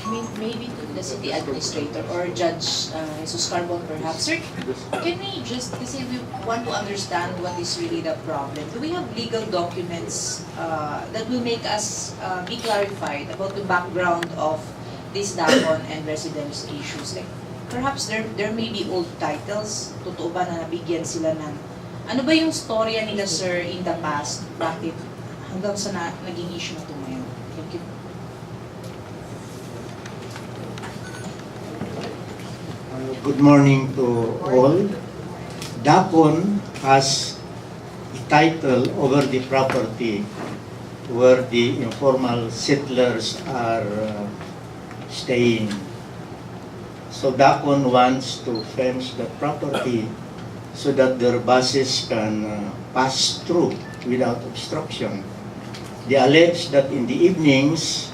maybe to the city administrator or Judge Jesus Carbon perhaps. Sir, can we just, kasi we want to understand what is really the problem. Do we have legal documents that will make us be clarified about the background of this Dapon and residence issues? Like, perhaps there may be old titles, totoo ba na nabigyan sila ng, ano ba yung storya nila, sir, in the past? Bakit hanggang sa naging issue na ito ngayon? Thank you. Good morning to all. Dapon has a title over the property where the informal settlers are staying. So Dapon wants to fence the property so that their buses can pass through without obstruction. They allege that in the evenings,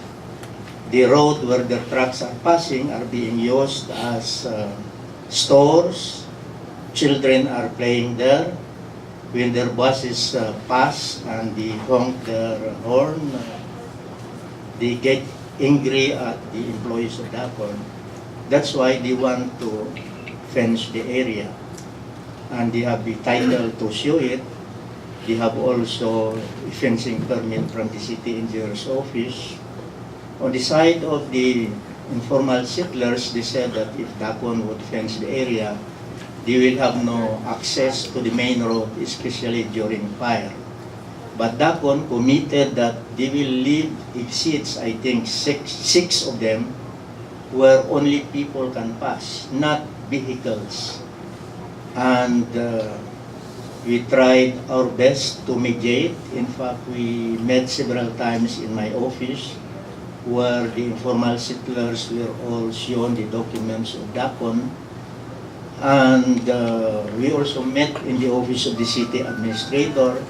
the road where the trucks are passing are being used as stores. Children are playing there. When their buses pass and they honk their horn, they get angry at the employees of Dapon. That's why they want to fence the area. And they have the title to show it. They have also a fencing permit from the city engineer's office. On the side of the informal settlers, they said that if Dapon would fence the area, they will have no access to the main road, especially during fire. But Dapon committed that they will leave exits, I think six of them, where only people can pass, not vehicles. And we tried our best to mediate. In fact, we met several times in my office where the informal settlers were all shown the documents of Dapon. And we also met in the office of the city administrator.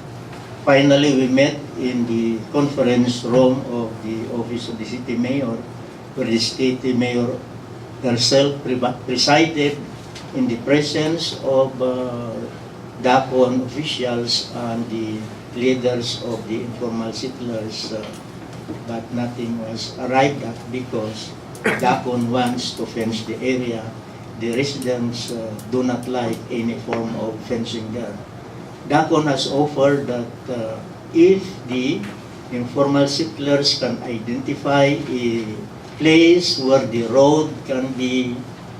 Finally, we met in the conference room of the office of the city mayor, where the city mayor herself presided in the presence of Dapon officials and the leaders of the informal settlers. But nothing was arrived at because Dapon wants to fence the area. The residents do not like any form of fencing there. Dapon has offered that if the informal settlers can identify a place where the road can be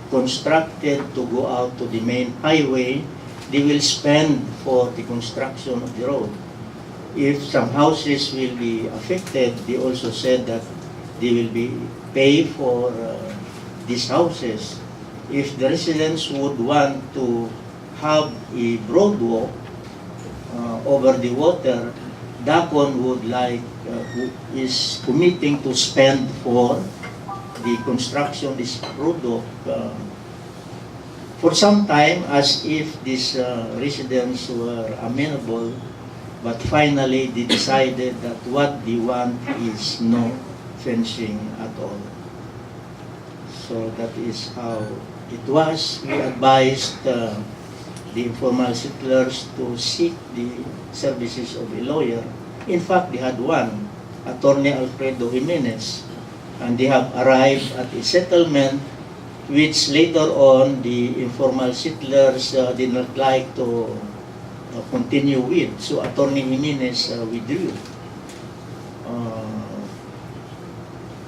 constructed to go out to the main highway, they will spend for the construction of the road. If some houses will be affected, they also said that they will be pay for these houses. If the residents would want to have a broad walk over the water, Dapon would is committing to spend for the construction of this road walk for some time, as if these residents were amenable. But finally, they decided that what they want is no fencing at all. So that is how it was. We advised the informal settlers to seek the services of a lawyer. In fact, they had one, Attorney Alfredo Jimenez, and they have arrived at a settlement which later on the informal settlers did not like to continue with. So Attorney Jimenez withdrew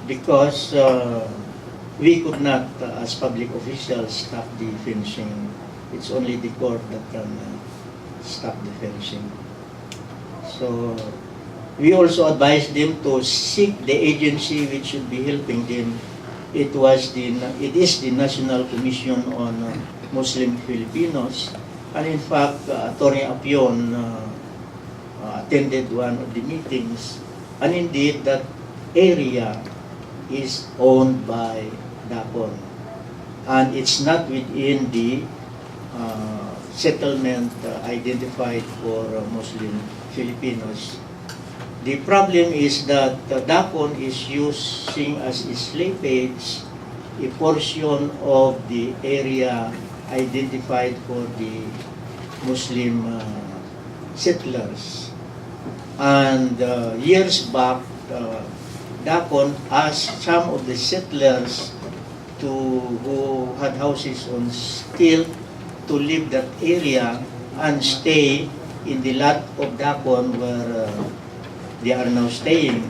because we could not, as public officials, stop the fencing. It's only the court that can stop the fencing. So we also advised them to seek the agency which should be helping them. It is the National Commission on Muslim Filipinos. And in fact, Attorney Apion attended one of the meetings. And indeed, that area is owned by Dapon. And it's not within the settlement identified for Muslim Filipinos. The problem is that Dapon is using as a slippage a portion of the area identified for the Muslim settlers. And years back, Dapon asked some of the settlers who had houses on still to leave that area and stay in the lot of Dapon where they are now staying.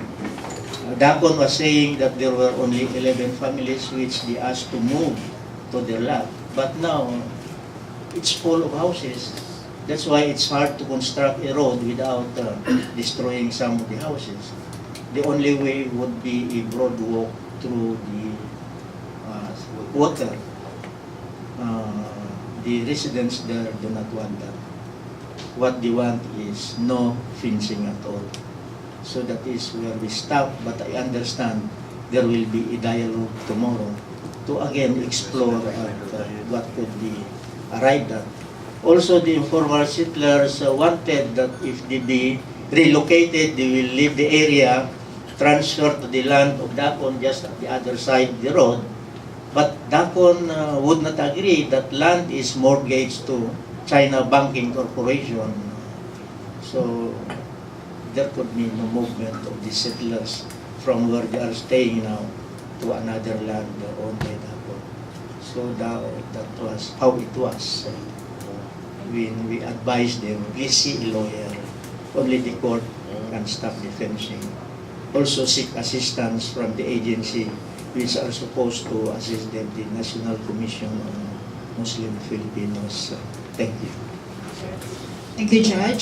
Dapon was saying that there were only 11 families which they asked to move to their lot. But now, it's full of houses. That's why it's hard to construct a road without destroying some of the houses. The only way would be a broad walk through the water. The residents there do not want that. What they want is no fencing at all. So that is where we stop, but I understand there will be a dialogue tomorrow to again explore what could be arrived at. Also, the informal settlers wanted that if they be relocated, they will leave the area, transfer to the land of Dapon just at the other side of the road. But Dapon would not agree that land is mortgaged to China Banking Corporation. So there could be no movement of the settlers from where they are staying now to another land owned by Dapon. So that was how it was. When we advised them, please see a lawyer. Only the court can stop the fencing. Also seek assistance from the agency which are supposed to assist them, the National Commission on Muslim Filipinos. Thank you. Thank you, Judge.